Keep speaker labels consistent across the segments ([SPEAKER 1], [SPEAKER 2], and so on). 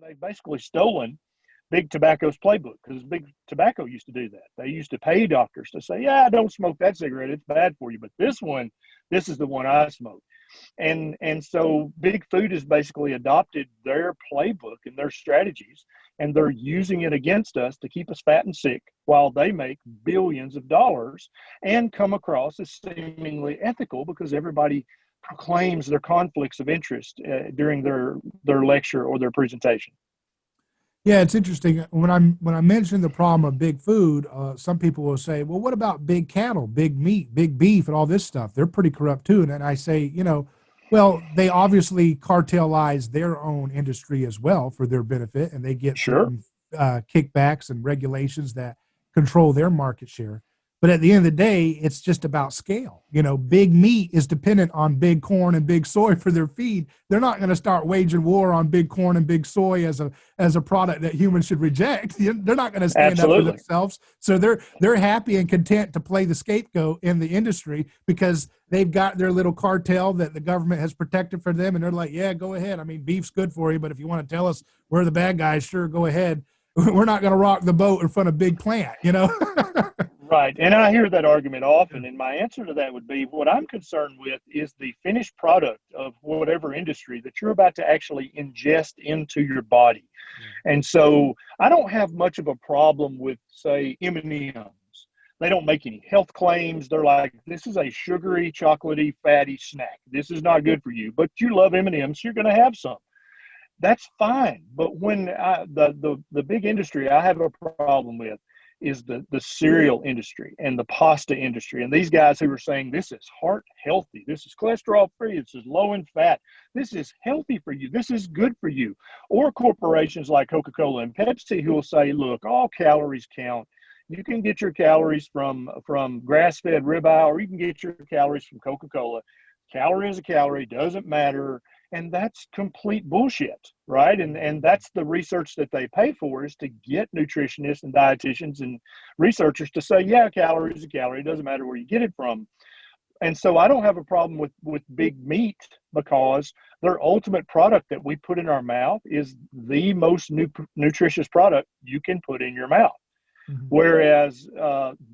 [SPEAKER 1] they've basically stolen Big Tobacco's playbook, because Big Tobacco used to do that. They used to pay doctors to say, yeah, don't smoke that cigarette. It's bad for you. But this one, this is the one I smoke. And so Big Food has basically adopted their playbook and their strategies, and they're using it against us to keep us fat and sick while they make billions of dollars and come across as seemingly ethical because everybody proclaims their conflicts of interest during their lecture or their presentation.
[SPEAKER 2] Yeah, it's interesting. When I mention the problem of big food, some people will say, "Well, what about big cattle, big meat, big beef, and all this stuff? They're pretty corrupt too." And then I say, well, they obviously cartelize their own industry as well for their benefit, and they get
[SPEAKER 1] Sure.
[SPEAKER 2] certain kickbacks and regulations that control their market share. But at the end of the day, it's just about scale. Big meat is dependent on big corn and big soy for their feed. They're not going to start waging war on big corn and big soy as a product that humans should reject. They're not going to stand up for
[SPEAKER 1] Absolutely.
[SPEAKER 2] themselves. So they're happy and content to play the scapegoat in the industry because they've got their little cartel that the government has protected for them, and they're like, yeah, go ahead. I mean, beef's good for you, but if you want to tell us we're the bad guys, sure, go ahead. We're not going to rock the boat in front of big plant.
[SPEAKER 1] Right. And I hear that argument often. And my answer to that would be, what I'm concerned with is the finished product of whatever industry that you're about to actually ingest into your body. And so I don't have much of a problem with, say, M&Ms. They don't make any health claims. They're like, this is a sugary, chocolatey, fatty snack. This is not good for you, but you love M&Ms, so you're going to have some. That's fine. But when the big industry I have a problem with is the cereal industry and the pasta industry. And these guys who are saying this is heart healthy, this is cholesterol free, this is low in fat, this is healthy for you, this is good for you. Or corporations like Coca-Cola and Pepsi who will say, look, all calories count. You can get your calories from grass-fed ribeye, or you can get your calories from Coca-Cola. Calorie is a calorie, doesn't matter. And that's complete bullshit, right? And that's the research that they pay for, is to get nutritionists and dietitians and researchers to say, yeah, calorie is a calorie. It doesn't matter where you get it from. And so I don't have a problem with big meat, because their ultimate product that we put in our mouth is the most nutritious product you can put in your mouth.
[SPEAKER 2] Mm-hmm.
[SPEAKER 1] Whereas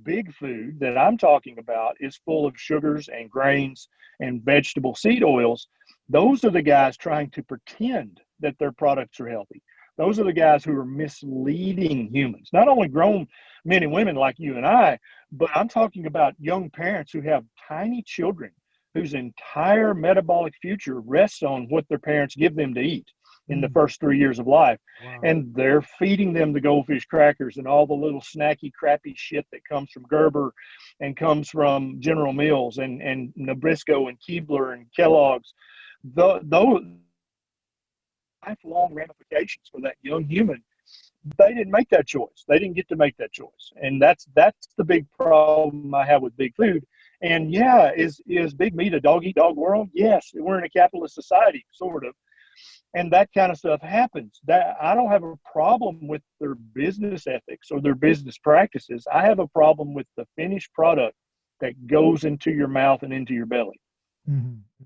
[SPEAKER 1] big food that I'm talking about is full of sugars and grains and vegetable seed oils. Those are the guys trying to pretend that their products are healthy. Those are the guys who are misleading humans, not only grown men and women like you and I, but I'm talking about young parents who have tiny children whose entire metabolic future rests on what their parents give them to eat in the first 3 years of life.
[SPEAKER 2] Wow.
[SPEAKER 1] And they're feeding them the goldfish crackers and all the little snacky, crappy shit that comes from Gerber and comes from General Mills and Nabisco and Keebler and Kellogg's. Those lifelong ramifications for that young human. They didn't make that choice. They didn't get to make that choice. And that's the big problem I have with big food. And yeah, is big meat a dog eat dog world? Yes, we're in a capitalist society, sort of. And that kind of stuff happens. That I don't have a problem with their business ethics or their business practices. I have a problem with the finished product that goes into your mouth and into your belly.
[SPEAKER 2] Mm-hmm.